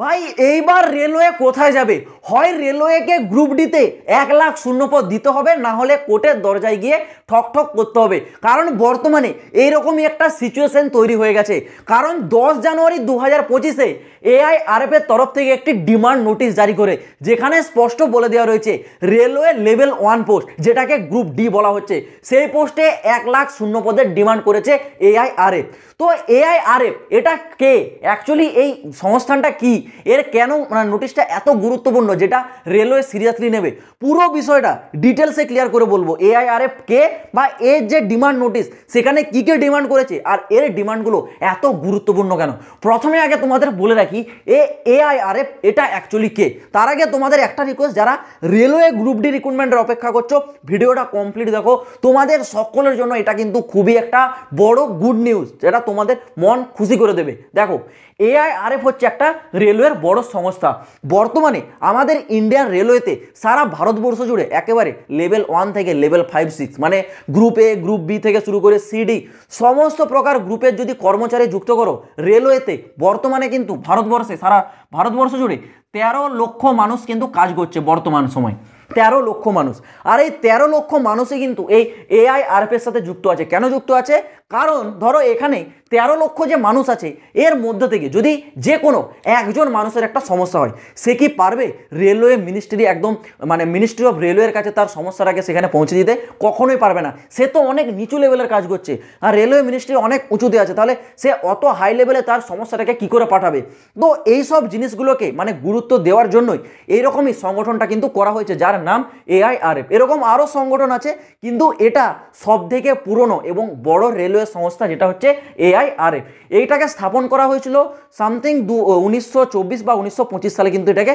ভাই এইবার রেলওয়ে কোথায় যাবে? হয় রেলওয়েকে গ্রুপ ডিতে 1,00,000 শূন্যপদ দিতে হবে, না হলে কোর্টের দরজায় গিয়ে ঠক ঠক করতে হবে। কারণ বর্তমানে এইরকমই একটা সিচুয়েশন তৈরি হয়ে গেছে। কারণ 10 জানুয়ারি 2025-এ এআইআরএফ এর তরফ থেকে একটি ডিমান্ড নোটিশ জারি করে, যেখানে স্পষ্ট বলে দেওয়া রয়েছে রেলওয়ে লেভেল 1 পোস্ট, যেটাকে গ্রুপ ডি বলা হচ্ছে, সেই পোস্টে 1,00,000 শূন্যপদের ডিমান্ড করেছে এআইআরএফ। তো এআইআরএফ এটা কে, অ্যাকচুয়ালি এই সংস্থানটা কি, এর কেন নোটিশটা এত গুরুত্বপূর্ণ যেটা রেলওয়ে সিরিয়াসলি নেবে, পুরো বিষয়টা ডিটেলসে ক্লিয়ার করে বলবো। এআইআরএফ কে বা এর যে ডিমান্ড নোটিশ সেখানে কি কে ডিমান্ড করেছে আর এর ডিমান্ডগুলো এত গুরুত্বপূর্ণ কেন। প্রথমে আগে তোমাদের বলে রাখি এআইআরএফ এটা অ্যাকচুয়ালি কে। তার আগে তোমাদের একটা রিকোয়েস্ট, যারা রেলওয়ে গ্রুপ ডি রিক্রুটমেন্টের অপেক্ষা করছো, ভিডিওটা কমপ্লিট দেখো। তোমাদের সকলের জন্য এটা কিন্তু খুবই একটা বড় গুড নিউজ, যেটা তোমাদের মন খুশি করে দেবে। দেখো, এআইআরএফ হচ্ছে একটা রেলওয়ের বড় সংস্থা। বর্তমানে আমাদের ইন্ডিয়ান রেলওয়েতে সারা ভারতবর্ষ জুড়ে একেবারে লেভেল 1 থেকে লেভেল 5, 6 মানে গ্রুপ এ, গ্রুপ বি থেকে শুরু করে সিডি সমস্ত প্রকার গ্রুপের যদি কর্মচারী যুক্ত করো রেলওয়েতে, বর্তমানে কিন্তু ভারতবর্ষে, সারা ভারতবর্ষ জুড়ে 13 লক্ষ মানুষ কিন্তু কাজ করছে বর্তমান সময়। 13 লক্ষ মানুষ। আর এই 13 লক্ষ মানুষই কিন্তু এই এআইআরএফ এর সাথে যুক্ত আছে। কেন যুক্ত আছে? কারণ ধরো এখানে 13 লক্ষ যে মানুষ আছে, এর মধ্যে থেকে যদি যে কোনো একজন মানুষের একটা সমস্যা হয়, সে কি পারবে রেলওয়ে মিনিস্ট্রি, একদম মানে মিনিস্ট্রি অফ রেলওয়ের কাছে তার সমস্যাটাকে সেখানে পৌঁছে দিতে? কখনোই পারবে না। সে তো অনেক নিচু লেভেলের কাজ করছে, আর রেলওয়ে মিনিস্ট্রি অনেক উঁচুতে আছে, তাহলে সে অত হাই লেভেলে তার সমস্যাটাকে কি করে পাঠাবে? তো এই সব জিনিসগুলোকে মানে গুরুত্ব দেওয়ার জন্যই এইরকমই সংগঠনটা কিন্তু করা হয়েছে, যার নাম এআইআরএফ। এরকম আরও সংগঠন আছে, কিন্তু এটা সবথেকে পুরনো এবং বড় রেলওয়ে সংস্থা, যেটা হচ্ছে এআইআরএফ। এইটাকে স্থাপন করা হয়েছিল সামথিং 1924 বা 1925 সালে কিন্তু এটাকে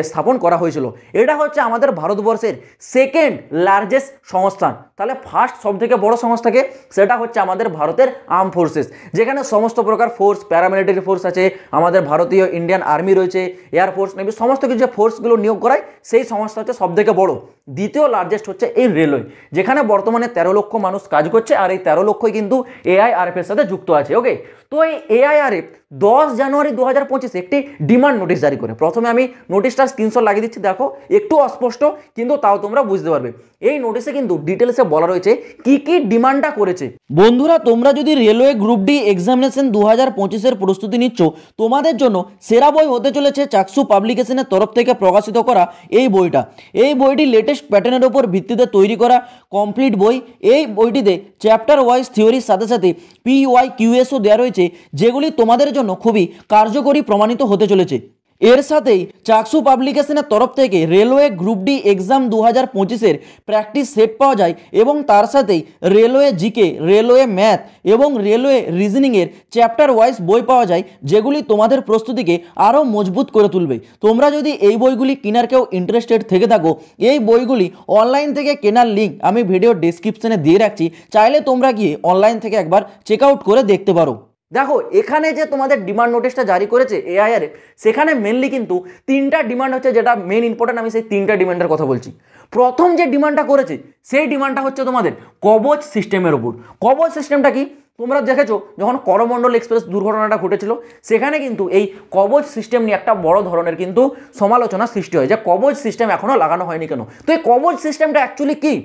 স্থাপন করা হয়েছিল। এটা হচ্ছে আমাদের ভারতবর্ষের সেকেন্ড লার্জেস্ট সংস্থা। তাহলে ফার্স্ট সব থেকে বড় সংস্থাকে, সেটা হচ্ছে আমাদের ভারতের আর্ম ফোর্সেস, যেখানে সমস্ত প্রকার ফোর্স, প্যারামিলিটারি ফোর্স আছে, আমাদের ভারতীয় ইন্ডিয়ান আর্মি রয়েছে, এয়ারফোর্স, নেভি, সমস্ত কিছু যে ফোর্সগুলো নিয়োগ করায়, সেই সংস্থা হচ্ছে সব থেকে বড়। দ্বিতীয় লার্জেস্ট হচ্ছে এই রেলওয়ে, যেখানে বর্তমানে 13 লক্ষ মানুষ কাজ করছে, আর এই 13 লক্ষই কিন্তু এআইআরএফ এর সাথে যুক্ত আছে। ওকে, তো এই এআইআরএফ 10 জানুয়ারি 2025 একটি ডিমান্ড নোটিশ জারি করে। প্রথমে আমি নোটিশটা স্ক্রিনশট লাগিয়ে দিচ্ছি, দেখো একটু অস্পষ্ট, কিন্তু তাও তোমরা বুঝতে পারবে। এই নোটিশে কিন্তু ডিটেলসে বলা রয়েছে কি কি ডিমান্ডটা করেছে। বন্ধুরা, তোমরা যদি রেলওয়ে গ্রুপ ডি এক্সামিনেশন 2025-এর প্রস্তুতি নিচ্ছ, তোমাদের জন্য সেরা বই হতে চলেছে চাকসু পাবলিকেশনের তরফ থেকে প্রকাশিত করা এই বইটা। এই বইটি লেটেস্ট প্যাটার্নের উপর ভিত্তিতে তৈরি করা কমপ্লিট বই। এই বইটিতে চ্যাপ্টার ওয়াইজ থিওরির সাথে সাথে PYQSও দেওয়া রয়েছে, যেগুলি তোমাদের জন্য খুবই কার্যকরী প্রমাণিত হতে চলেছে। এর সাথেই চাকসু পাবলিকেশনের তরফ থেকে রেলওয়ে গ্রুপ ডি এক্সাম 2025-এর প্র্যাকটিস সেট পাওয়া যায়, এবং তার সাথেই রেলওয়ে জিকে, রেলওয়ে ম্যাথ এবং রেলওয়ে রিজনিংয়ের চ্যাপ্টার ওয়াইজ বই পাওয়া যায়, যেগুলি তোমাদের প্রস্তুতিকে আরও মজবুত করে তুলবে। তোমরা যদি এই বইগুলি কেনার কেউ ইন্টারেস্টেড থেকে থাকো, এই বইগুলি অনলাইন থেকে কেনার লিঙ্ক আমি ভিডিও ডেসক্রিপশনে দিয়ে রাখছি, চাইলে তোমরা গিয়ে অনলাইন থেকে একবার চেক আউট করে দেখতে পারো। দেখো, এখানে যে তোমাদের ডিমান্ড নোটিশটা জারি করেছে এআইআরএফ, সেখানে মেনলি কিন্তু 3টা ডিমান্ড হচ্ছে, যেটা মেন ইম্পর্টেন্ট। আমি সেই 3টা ডিমান্ডের কথা বলছি। প্রথম যে ডিমান্ডটা করেছে, সেই ডিমান্ডটা হচ্ছে তোমাদের কবচ সিস্টেমের উপর। কবচ সিস্টেমটা কি? তোমরা দেখেছো যখন করমণ্ডল এক্সপ্রেস দুর্ঘটনাটা ঘটেছিল, সেখানে কিন্তু এই কবচ সিস্টেম নিয়ে একটা বড় ধরনের কিন্তু সমালোচনা সৃষ্টি হয়, যে কবচ সিস্টেম এখনও লাগানো হয়নি কেন। তো এই কবচ সিস্টেমটা অ্যাকচুয়ালি কি?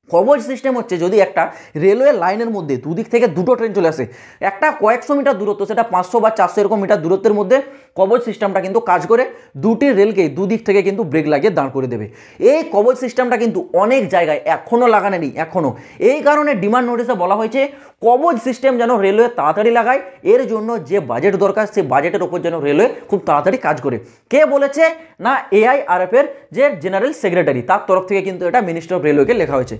কবচ সিস্টেম হচ্ছে, যদি একটা রেলওয়ে লাইনের মধ্যে দুদিক থেকে দুটো ট্রেন চলে আসে, একটা কয়েকশো মিটার দূরত্ব, সেটা 500 বা 400 এরকম মিটার দূরত্বের মধ্যে কবচ সিস্টেমটা কিন্তু কাজ করে দুটি রেলকে দুদিক থেকে কিন্তু ব্রেক লাগিয়ে দাঁড় করে দেবে। এই কবচ সিস্টেমটা কিন্তু অনেক জায়গায় এখনও লাগানো নেই, এখনও। এই কারণে ডিমান্ড নোটিশে বলা হয়েছে কবচ সিস্টেম যেন রেলওয়ে তাড়াতাড়ি লাগায়, এর জন্য যে বাজেট দরকার, সেই বাজেটের ওপর যেন রেলওয়ে খুব তাড়াতাড়ি কাজ করে। কে বলেছে? না, এআইআরএফ এর যে জেনারেল সেক্রেটারি, তার তরফ থেকে কিন্তু এটা মিনিস্টার অফ রেলওয়েকে লেখা হয়েছে।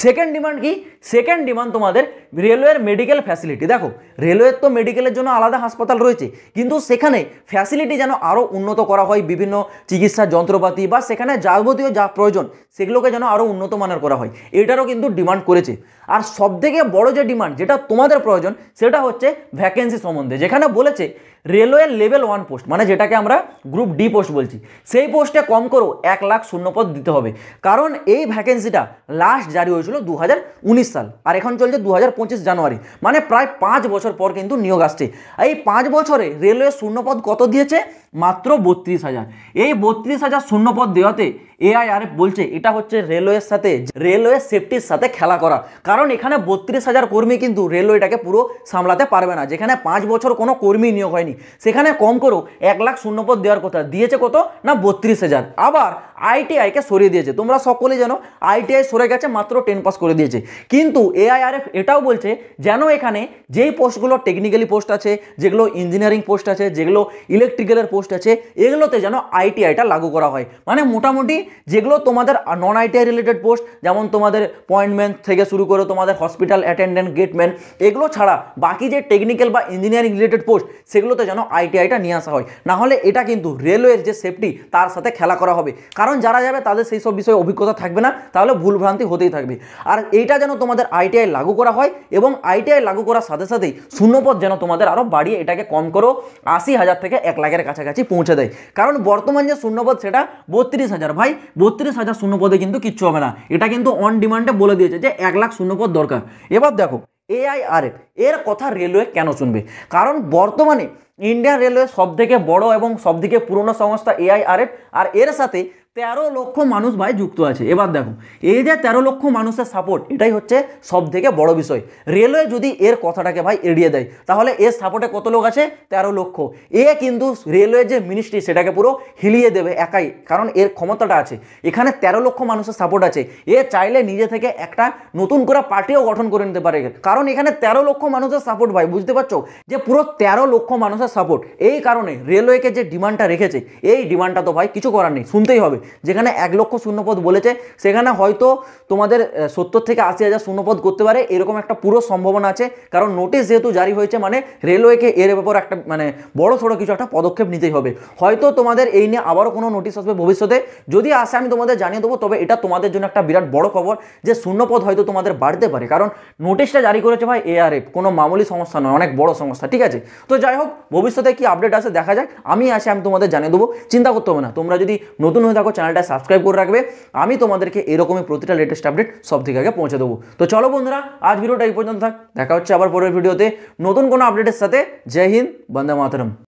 সেকেন্ড ডিমান্ড কি? সেকেন্ড ডিমান্ড তোমাদের রেলওয়ের মেডিকেল ফ্যাসিলিটি। দেখো, রেলওয়ের তো মেডিকেলের জন্য আলাদা হাসপাতাল রয়েছে, কিন্তু সেখানে ফ্যাসিলিটি যেন আরও উন্নত করা হয়, বিভিন্ন চিকিৎসার যন্ত্রপাতি বা সেখানে যাবতীয় যা প্রয়োজন, সেগুলোকে যেন আরও উন্নত মানের করা হয়, এটারও কিন্তু ডিমান্ড করেছে। আর সবথেকে বড় যে ডিমান্ড, যেটা তোমাদের প্রয়োজন, সেটা হচ্ছে ভ্যাকেন্সি সম্বন্ধে, যেখানে বলেছে রেলওয়ে লেভেল 1 পোস্ট মানে যেটাকে আমরা গ্রুপ ডি পোস্ট বলছি, সেই পোস্টে কম করেও 1 লাখ শূন্যপদ দিতে হবে। কারণ এই ভ্যাকেন্সিটা লাস্ট জারি হয়েছিল 2019 সাল, আর এখন চলছে 2025 জানুয়ারি, মানে প্রায় 5 বছর পর কিন্তু নিয়োগ আসছে। এই 5 বছরে রেলওয়ে শূন্যপদ কত দিয়েছে? মাত্র 32,000। এই 32,000 শূন্যপদ দেওয়াতে এআইআরএফ বলছে এটা হচ্ছে রেলওয়ের সাথে, রেলওয়ে সেফটির সাথে খেলা করা। কারণ এখানে 32,000 কর্মী কিন্তু রেলওয়েটাকে পুরো সামলাতে পারবে না। যেখানে 5 বছর কোনো কর্মী নিয়োগ হয়নি, সেখানে কম করেও 1 লাখ শূন্যপদ দেওয়ার কথা, দিয়েছে কত না 32,000। আবার আইটিআইকে সরিয়ে দিয়েছে, তোমরা সকলেই জানো আইটিআই সরে গেছে, মাত্র 10 পাস করে দিয়েছে। কিন্তু এআইআরএফ এটাও বলছে যেন এখানে যেই পোস্টগুলো টেকনিক্যালি পোস্ট আছে, যেগুলো ইঞ্জিনিয়ারিং পোস্ট আছে, যেগুলো ইলেকট্রিক্যালের পোস্ট আছে, এগুলোতে যেন আইটিআইটা লাগু করা হয়। মানে মোটামুটি যেগুলো তোমাদের নন আইটিআই রিলেটেড পোস্ট, যেমন তোমাদের পয়েন্টম্যান থেকে শুরু করে তোমাদের হসপিটাল অ্যাটেন্ডেন্ট, গেটম্যান, এগুলো ছাড়া বাকি যে টেকনিক্যাল বা ইঞ্জিনিয়ারিং রিলেটেড পোস্ট, সেগুলোতে যেন আইটিআইটা নিয়ে আসা হয়। না হলে এটা কিন্তু রেলওয়ের যে সেফটি তার সাথে খেলা করা হবে। কারণ যারা যাবে তাদের সেই সব বিষয়ে অভিজ্ঞতা থাকবে না, তাহলে ভুলভ্রান্তি হতেই থাকবে। আর এইটা যেন তোমাদের আইটিআই লাগু করা হয়, এবং আইটিআই লাগু করার সাথে সাথেই শূন্যপদ যেন তোমাদের আরও বাড়িয়ে এটাকে কম করো 80,000 থেকে 1 লাখের কাছাকাছি পৌঁছে দেয়। কারণ বর্তমান যে শূন্যপদ সেটা 32,000। ভাই 32,000 শূন্যপদে কিন্তু কিচ্ছু হবে না, এটা কিন্তু অন ডিমান্ডে বলে দিয়েছে যে 1 লাখ শূন্যপদ দরকার। এবার দেখো এআইআরএফ এর কথা রেলওয়ে কেন শুনবে? কারণ বর্তমানে ইন্ডিয়ান রেলওয়ে সবথেকে বড় এবং সবথেকে পুরনো সংস্থা এআইআরএফ, আর এর সাথে 13 লক্ষ মানুষ ভাই যুক্ত আছে। এবার দেখো এই যে 13 লক্ষ মানুষের সাপোর্ট, এটাই হচ্ছে সব থেকে বড় বিষয়। রেলওয়ে যদি এর কথাটাকে ভাই এড়িয়ে দেয়, তাহলে এর সাপোর্টে কত লোক আছে? 13 লক্ষ। এ কিন্তু রেলওয়ে যে মিনিস্ট্রি সেটাকে পুরো হিলিয়ে দেবে একাই, কারণ এর ক্ষমতাটা আছে। এখানে 13 লক্ষ মানুষের সাপোর্ট আছে, এ চাইলে নিজে থেকে একটা নতুন করে পার্টিও গঠন করে নিতে পারে। কারণ এখানে 13 লক্ষ মানুষের সাপোর্ট ভাই, বুঝতে পারছো যে পুরো 13 লক্ষ মানুষের সাপোর্ট। এই কারণে রেলওয়েকে যে ডিমান্ডটা রেখেছে, এই ডিমান্ডটা তো ভাই কিছু করার নেই, শুনতেই হবে। যেখানে 1 লক্ষ শূন্যপদ বলেছে, সেখানে হয়তো তোমাদের 70 থেকে 80,000 শূন্যপদ করতে পারে, এরকম একটা পুরো সম্ভাবনা আছে। কারণ নোটিশ যেহেতু জারি হয়েছে, মানে রেলওয়েকে এর ব্যাপারে একটা মানে বড় সড়ো কিছু একটা পদক্ষেপ নিতেই হবে। হয়তো তোমাদের এই নিয়ে আবারও কোনো নোটিশ আসবে ভবিষ্যতে, যদি আসে আমি তোমাদের জানিয়ে দেবো। তবে এটা তোমাদের জন্য একটা বিরাট বড় খবর যে শূন্যপদ হয়তো তোমাদের বাড়তে পারে, কারণ নোটিশটা জারি করেছে ভাই এআরএফ, কোনো মামুলি সংস্থা নয়, অনেক বড় সংস্থা, ঠিক আছে? তো যাই হোক, ভবিষ্যতে কি আপডেট আসে দেখা যাক, আমি তোমাদের জানিয়ে দেবো, চিন্তা করতে হবে না। তোমরা যদি নতুন হয়ে থাকো চ্যানেলটা সাবস্ক্রাইব করে রাখবে, আমি তোমাদেরকে এরকমই প্রতিটা লেটেস্ট আপডেট সব থেকে আগে পৌঁছে দেবো। তো চলো বন্ধুরা, আজ ভিডিওটা এই পর্যন্ত থাক, দেখা হচ্ছে আবার পরের ভিডিওতে নতুন কোনো আপডেটের সাথে। জয় হিন্দ, বন্দে মাতরম।